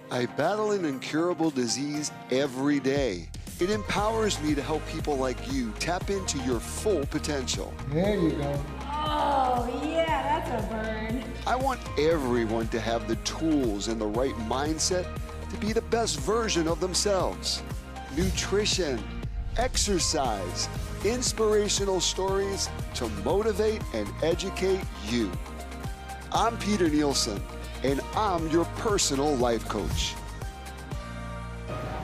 I battle an incurable disease every day. It empowers me to help people like you tap into your full potential. There you go. Oh, yeah, that's a burn. I want everyone to have the tools and the right mindset to be the best version of themselves. Nutrition, exercise, inspirational stories to motivate and educate you. I'm Peter Nielsen, and I'm your personal life coach.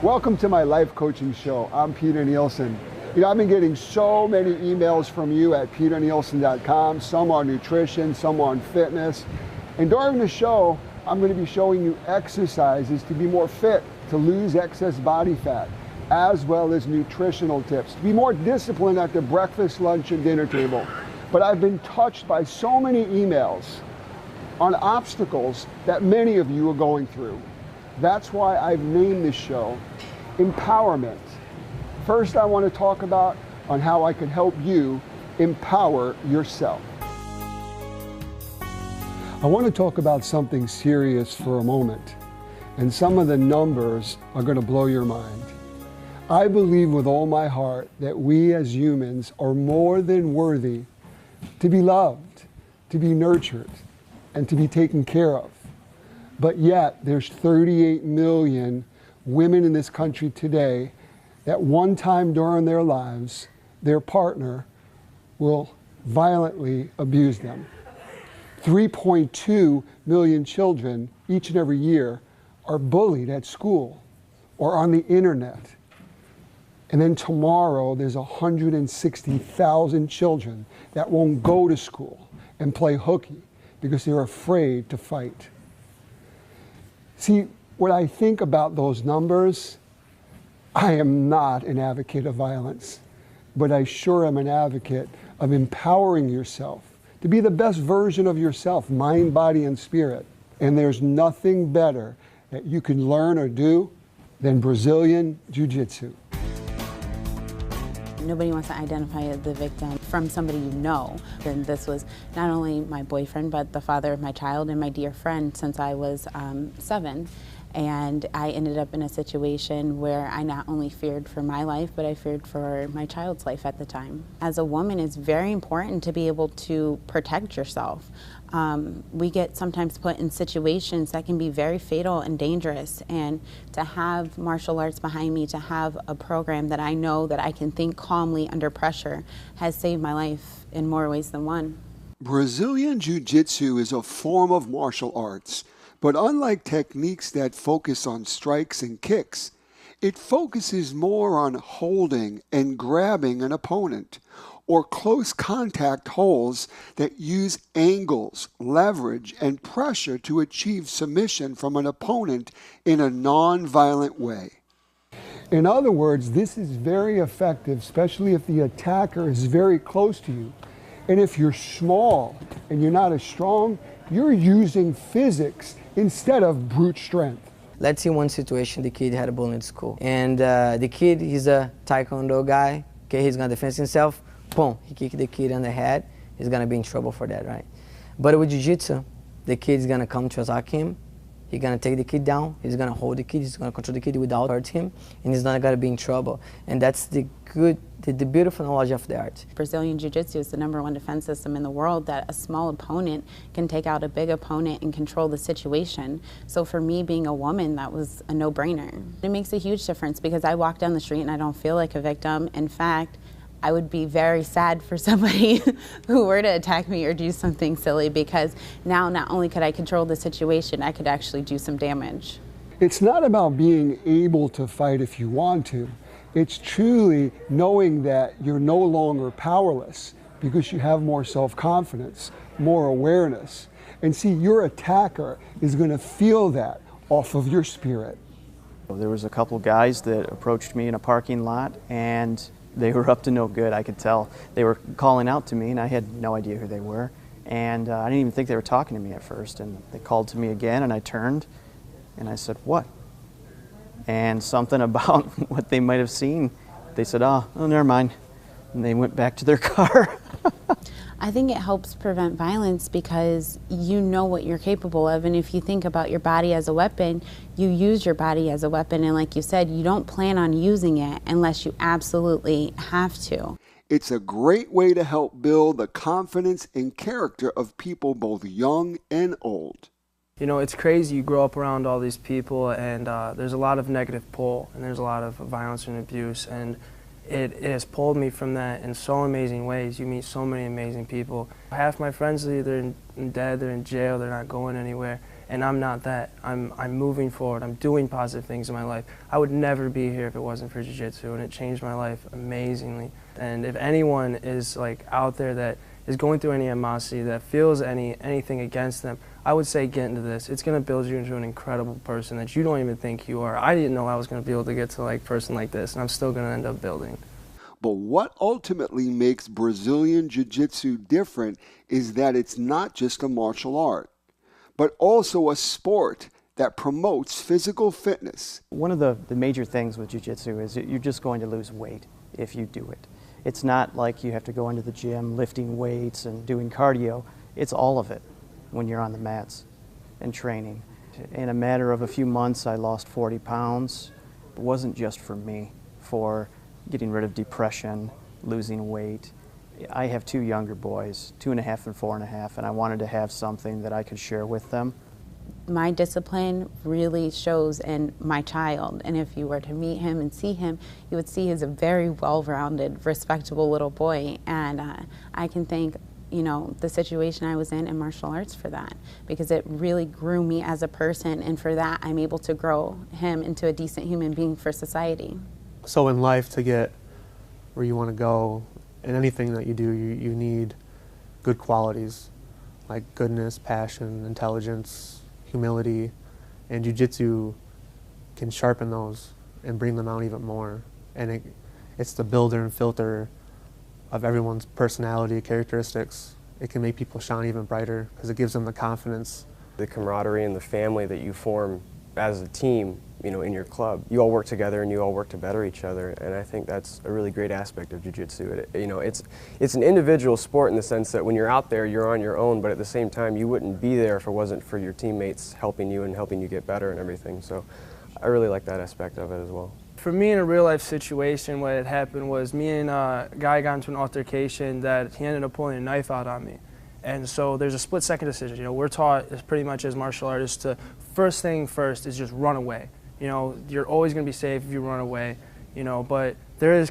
Welcome to my life coaching show. I'm Peter Nielsen. You know, I've been getting so many emails from you at peternielsen.com, some on nutrition, some on fitness. And during the show, I'm going to be showing you exercises to be more fit, to lose excess body fat, as well as nutritional tips, to be more disciplined at the breakfast, lunch, and dinner table. But I've been touched by so many emails on obstacles that many of you are going through. That's why I've named this show Empowerment. First, I want to talk about on how I can help you empower yourself. I want to talk about something serious for a moment, and some of the numbers are going to blow your mind. I believe with all my heart that we as humans are more than worthy to be loved, to be nurtured, and to be taken care of. But yet, there's 38 million women in this country today that one time during their lives, their partner will violently abuse them. 3.2 million children each and every year are bullied at school or on the internet. And then tomorrow, there's 160,000 children that won't go to school and play hooky because they're afraid to fight. See, when I think about those numbers, I am not an advocate of violence, but I sure am an advocate of empowering yourself to be the best version of yourself, mind, body, and spirit. And there's nothing better that you can learn or do than Brazilian Jiu-Jitsu. Nobody wants to identify the victim from somebody you know. And this was not only my boyfriend, but the father of my child and my dear friend since I was 7. And I ended up in a situation where I not only feared for my life, but I feared for my child's life at the time. As a woman, it's very important to be able to protect yourself. We get sometimes put in situations that can be very fatal and dangerous, and to have martial arts behind me, to have a program that I know that I can think calmly under pressure has saved my life in more ways than one. Brazilian Jiu-Jitsu is a form of martial arts, but unlike techniques that focus on strikes and kicks, it focuses more on holding and grabbing an opponent, or close contact holds that use angles, leverage, and pressure to achieve submission from an opponent in a non-violent way. In other words, this is very effective, especially if the attacker is very close to you. And if you're small and you're not as strong, you're using physics instead of brute strength. Let's see one situation, the kid had a bully at school. And the kid, he's a taekwondo guy. Okay, he's gonna defend himself. Boom, he kicked the kid on the head. He's gonna be in trouble for that, right? But with jiu-jitsu, the kid's gonna come to attack him. He's gonna take the kid down. He's gonna hold the kid. He's gonna control the kid without hurt him, and he's not gonna be in trouble. And that's the beautiful knowledge of the art. Brazilian Jiu-Jitsu is the #1 defense system in the world that a small opponent can take out a big opponent and control the situation. So for me, being a woman, that was a no-brainer. It makes a huge difference because I walk down the street and I don't feel like a victim. In fact, I would be very sad for somebody who were to attack me or do something silly, because now not only could I control the situation, I could actually do some damage. It's not about being able to fight if you want to. It's truly knowing that you're no longer powerless because you have more self-confidence, more awareness. And see, your attacker is going to feel that off of your spirit. There was a couple guys that approached me in a parking lot, and they were up to no good, I could tell. They were calling out to me, and I had no idea who they were. And I didn't even think they were talking to me at first. And they called to me again, and I turned, and I said, "What?" And something about what they might have seen, they said, oh, never mind. And they went back to their car. I think it helps prevent violence because you know what you're capable of, and if you think about your body as a weapon, you use your body as a weapon, and like you said, you don't plan on using it unless you absolutely have to. It's a great way to help build the confidence and character of people both young and old. You know, it's crazy. You grow up around all these people, and there's a lot of negative pull, and there's a lot of violence and abuse, and it has pulled me from that in so amazing ways. You meet so many amazing people. Half my friends are either dead, they're in jail, they're not going anywhere, and I'm not that. I'm moving forward. I'm doing positive things in my life. I would never be here if it wasn't for Jiu-Jitsu, and it changed my life amazingly. And if anyone is like out there that is going through any animosity, that feels anything against them, I would say get into this. It's going to build you into an incredible person that you don't even think you are. I didn't know I was going to be able to get to like a person like this, and I'm still going to end up building. But what ultimately makes Brazilian Jiu-Jitsu different is that it's not just a martial art, but also a sport that promotes physical fitness. One of the major things with Jiu-Jitsu is that you're just going to lose weight if you do it. It's not like you have to go into the gym lifting weights and doing cardio. It's all of it when you're on the mats and training. In a matter of a few months, I lost 40 pounds. It wasn't just for me, for getting rid of depression, losing weight. I have two younger boys, 2.5 and 4.5, and I wanted to have something that I could share with them. My discipline really shows in my child, and if you were to meet him and see him, you would see he's a very well-rounded, respectable little boy, and I can thank the situation I was in martial arts for that, because it really grew me as a person, and for that I'm able to grow him into a decent human being for society. So in life, to get where you want to go, in anything that you do, you need good qualities like goodness, passion, intelligence, humility, and Jiu-Jitsu can sharpen those and bring them out even more. And it's the builder and filter of everyone's personality, characteristics. It can make people shine even brighter because it gives them the confidence. The camaraderie and the family that you form as a team, in your club. You all work together and you all work to better each other, and I think that's a really great aspect of Jiu-Jitsu. It's an individual sport in the sense that when you're out there, you're on your own, but at the same time, you wouldn't be there if it wasn't for your teammates helping you and helping you get better and everything. So I really like that aspect of it as well. For me, in a real-life situation, what had happened was me and a guy got into an altercation that he ended up pulling a knife out on me. And so there's a split-second decision. We're taught pretty much as martial artists to first thing first is just run away. You're always going to be safe if you run away, but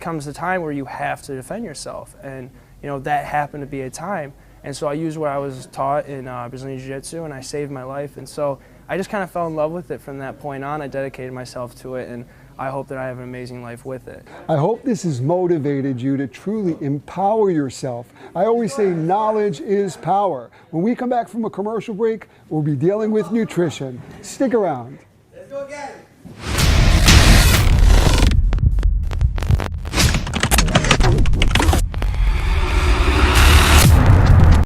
comes a time where you have to defend yourself. And, that happened to be a time. And so I used what I was taught in Brazilian Jiu-Jitsu, and I saved my life. And so I just kind of fell in love with it from that point on. I dedicated myself to it, and I hope that I have an amazing life with it. I hope this has motivated you to truly empower yourself. I always say knowledge is power. When we come back from a commercial break, we'll be dealing with nutrition. Stick around.